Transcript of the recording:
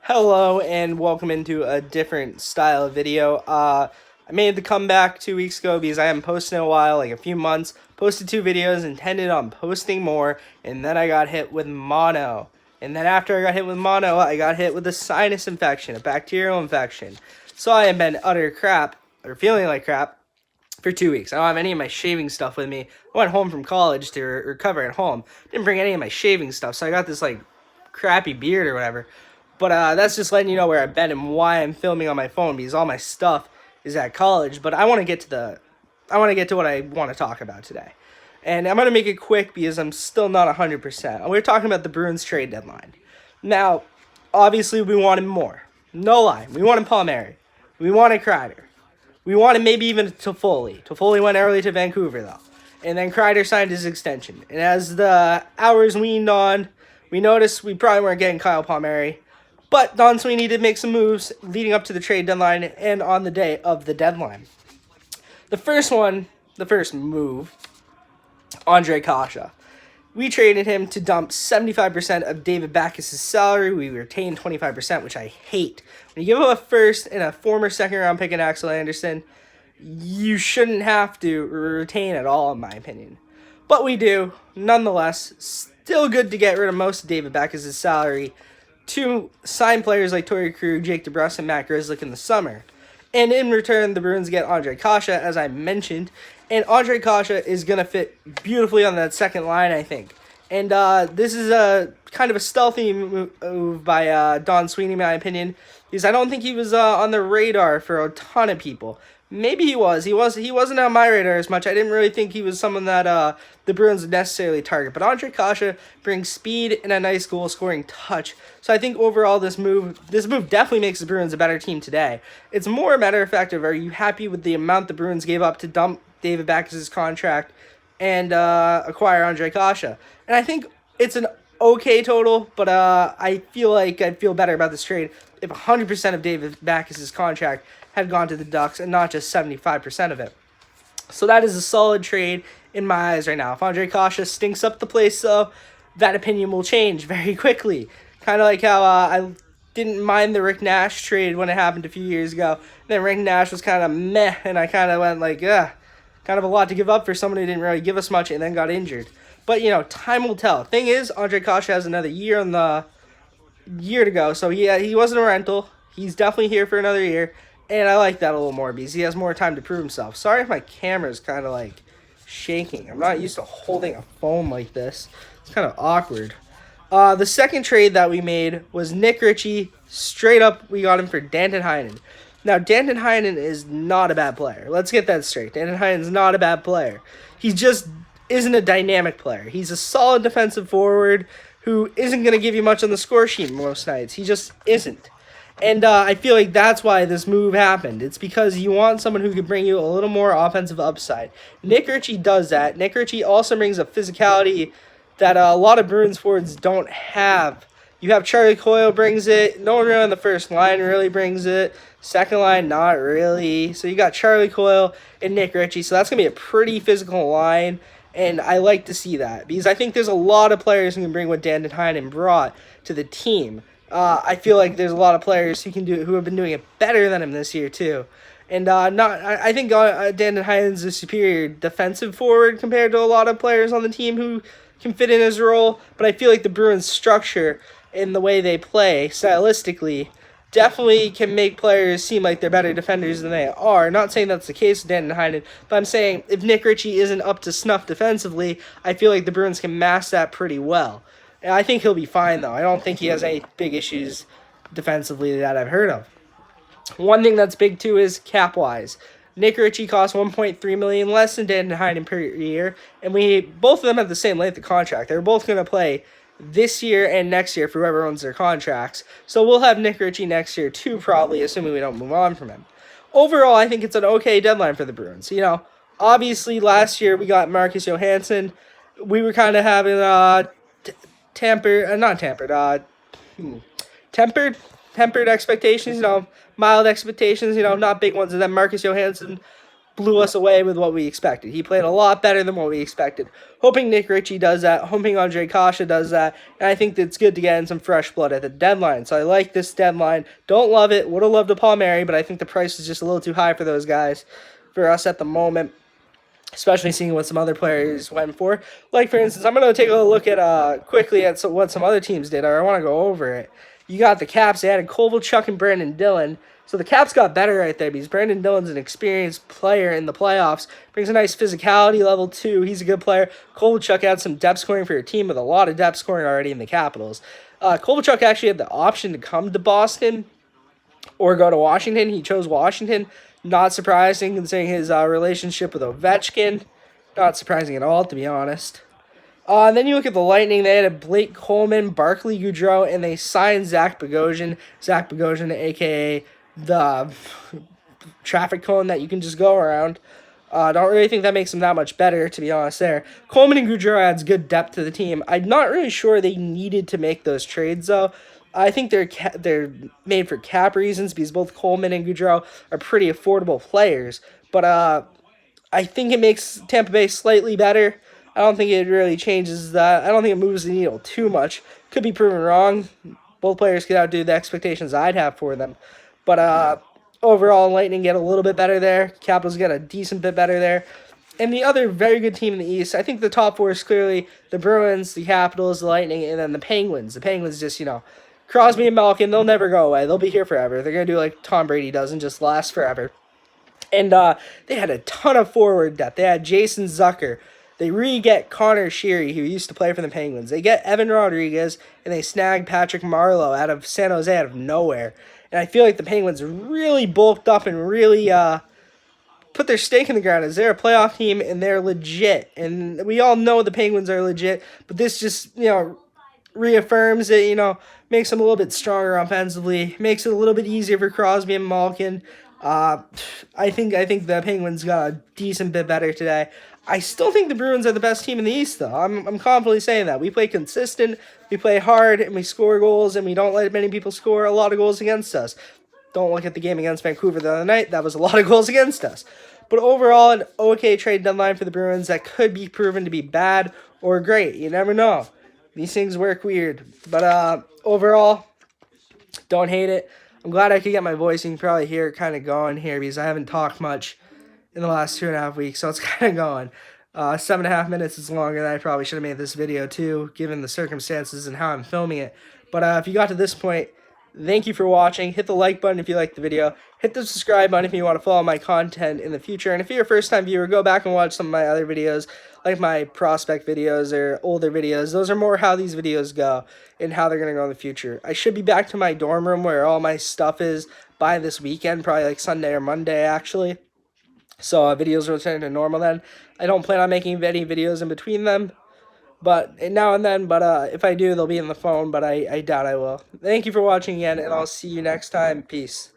Hello and welcome into a different style of video. I made the comeback 2 weeks ago because I haven't posted in a while, like a few months. Posted 2 videos, intended on posting more, and then I got hit with mono. And then after I got hit with mono, I got hit with a sinus infection, a bacterial infection. So I have been utter crap, or feeling like crap, for 2 weeks. I don't have any of my shaving stuff with me. I went home from college to recover at home. Didn't bring any of my shaving stuff, so I got this like crappy beard or whatever. But that's just letting you know where I've been and why I'm filming on my phone, because all my stuff is at college. But I want to get to what I want to talk about today. And I'm going to make it quick because I'm still not 100%. We're talking about the Bruins trade deadline. Now, obviously we wanted more. No lie. We wanted Palmieri. We wanted Kreider. We wanted maybe even Toffoli. Toffoli went early to Vancouver, though. And then Kreider signed his extension. And as the hours weaned on, we noticed we probably weren't getting Kyle Palmieri. But Don Sweeney did make some moves leading up to the trade deadline and on the day of the deadline. The first move, Ondrej Kase. We traded him to dump 75% of David Backes' salary. We retained 25%, which I hate. When you give up a first and a former second-round pick in Axel Anderson, you shouldn't have to retain at all, in my opinion. But we do. Nonetheless, still good to get rid of most of David Backes' salary to sign players like Torrey Krug, Jake DeBrusk, and Matt Grzelcyk in the summer. And in return, the Bruins get Ondrej Kase, as I mentioned. And Ondrej Kase is going to fit beautifully on that second line, I think. And this is a kind of a stealthy move by Don Sweeney, in my opinion, because I don't think he was on the radar for a ton of people. Maybe he was. He wasn't on my radar as much. I didn't really think he was someone that the Bruins would necessarily target. But Ondrej Kase brings speed and a nice goal-scoring touch. So I think overall this move definitely makes the Bruins a better team today. It's more a matter of fact of, are you happy with the amount the Bruins gave up to dump David Backes' contract and acquire Ondrej Kase? And I think it's an okay total, but I feel like I'd feel better about this trade if 100% of David Backes' contract had gone to the Ducks and not just 75% of it. So that is a solid trade in my eyes right now. If Ondrej Kase stinks up the place, though, that opinion will change very quickly. Kind of like how I didn't mind the Rick Nash trade when it happened a few years ago. Then Rick Nash was kind of meh, and I kind of went like, kind of a lot to give up for someone who didn't really give us much and then got injured. But, time will tell. Thing is, Ondrej Kase has another year to go, so he wasn't a rental. He's definitely here for another year. And I like that a little more because he has more time to prove himself. Sorry if my camera is kind of like shaking. I'm not used to holding a phone like this. It's kind of awkward. The second trade that we made was Nick Ritchie. Straight up, we got him for Danton Heinen. Now, Danton Heinen is not a bad player. Let's get that straight. Danton Heinen's not a bad player. He just isn't a dynamic player. He's a solid defensive forward who isn't going to give you much on the score sheet most nights. He just isn't. And I feel like that's why this move happened. It's because you want someone who can bring you a little more offensive upside. Nick Ritchie does that. Nick Ritchie also brings a physicality that a lot of Bruins forwards don't have. You have Charlie Coyle brings it. No one really on the first line really brings it. Second line, not really. So you got Charlie Coyle and Nick Ritchie. So that's going to be a pretty physical line. And I like to see that because I think there's a lot of players who can bring what Danton Heinen brought to the team. I feel like there's a lot of players who have been doing it better than him this year too, and I think Danton Heinen's a superior defensive forward compared to a lot of players on the team who can fit in his role. But I feel like the Bruins' structure and the way they play stylistically definitely can make players seem like they're better defenders than they are. Not saying that's the case with Danton Heinen, but I'm saying if Nick Ritchie isn't up to snuff defensively, I feel like the Bruins can mask that pretty well. I think he'll be fine, though. I don't think he has any big issues defensively that I've heard of. One thing that's big, too, is cap-wise. Nick Ritchie costs $1.3 million less than Danton Heinen per year, and both of them have the same length of contract. They're both going to play this year and next year for whoever owns their contracts. So we'll have Nick Ritchie next year, too, probably, assuming we don't move on from him. Overall, I think it's an okay deadline for the Bruins. Obviously, last year we got Marcus Johansson. We were kind of having tempered expectations, mild expectations, not big ones. And then Marcus Johansson blew us away with what we expected. He played a lot better than what we expected. Hoping Nick Ritchie does that. Hoping Ondrej Kase does that. And I think it's good to get in some fresh blood at the deadline. So I like this deadline. Don't love it. Would have loved a Paul Mary, but I think the price is just a little too high for those guys, for us at the moment. Especially seeing what some other players went for. Like, for instance, I'm going to take a look at quickly at what some other teams did. I want to go over it. You got the Caps. They added Kovalchuk and Brandon Dillon. So the Caps got better right there because Brandon Dillon's an experienced player in the playoffs. Brings a nice physicality, level 2. He's a good player. Kovalchuk adds some depth scoring for your team with a lot of depth scoring already in the Capitals. Kovalchuk actually had the option to come to Boston or go to Washington. He chose Washington. Not surprising considering his relationship with Ovechkin. Not surprising at all, to be honest. And then you look at the Lightning. They had Blake Coleman, Barclay Goodrow, and they signed Zach Bogosian. Zach Bogosian, a.k.a. the traffic cone that you can just go around. Don't really think that makes him that much better, to be honest there. Coleman and Goodrow adds good depth to the team. I'm not really sure they needed to make those trades, though. I think they're made for cap reasons because both Coleman and Goodrow are pretty affordable players. But I think it makes Tampa Bay slightly better. I don't think it really changes that. I don't think it moves the needle too much. Could be proven wrong. Both players could outdo the expectations I'd have for them. But overall, Lightning get a little bit better there. Capitals get a decent bit better there. And the other very good team in the East, I think the top four is clearly the Bruins, the Capitals, the Lightning, and then the Penguins. The Penguins just, Crosby and Malkin, they'll never go away. They'll be here forever. They're going to do like Tom Brady does and just last forever. And they had a ton of forward depth. They had Jason Zucker. They re-get Connor Sheary, who used to play for the Penguins. They get Evan Rodriguez, and they snag Patrick Marleau out of San Jose out of nowhere. And I feel like the Penguins really bulked up and really put their stake in the ground as they're a playoff team, and they're legit. And we all know the Penguins are legit, but this just, reaffirms it, makes them a little bit stronger offensively, makes it a little bit easier for Crosby and Malkin. I think the Penguins got a decent bit better today. I still think the Bruins are the best team in the East, though. I'm confidently saying that. We play consistent, we play hard, and we score goals, and we don't let many people score a lot of goals against us. Don't look at the game against Vancouver the other night. That was a lot of goals against us. But overall, an okay trade deadline for the Bruins that could be proven to be bad or great. You never know. These things work weird. But overall, don't hate it. I'm glad I could get my voice. You can probably hear it kind of going here because I haven't talked much in the last 2.5 weeks. So it's kind of going. 7.5 minutes is longer than I probably should have made this video too, given the circumstances and how I'm filming it. But if you got to this point, thank you for watching. Hit the like button if you liked the video. Hit the subscribe button if you want to follow my content in the future. And if you're a first-time viewer, go back and watch some of my other videos, like my prospect videos or older videos. Those are more how these videos go and how they're going to go in the future. I should be back to my dorm room where all my stuff is by this weekend, probably like Sunday or Monday, actually. So videos will return to normal then. I don't plan on making any videos in between them. But now and then, but if I do, they'll be in the phone, but I doubt I will. Thank you for watching again, and I'll see you next time. Peace.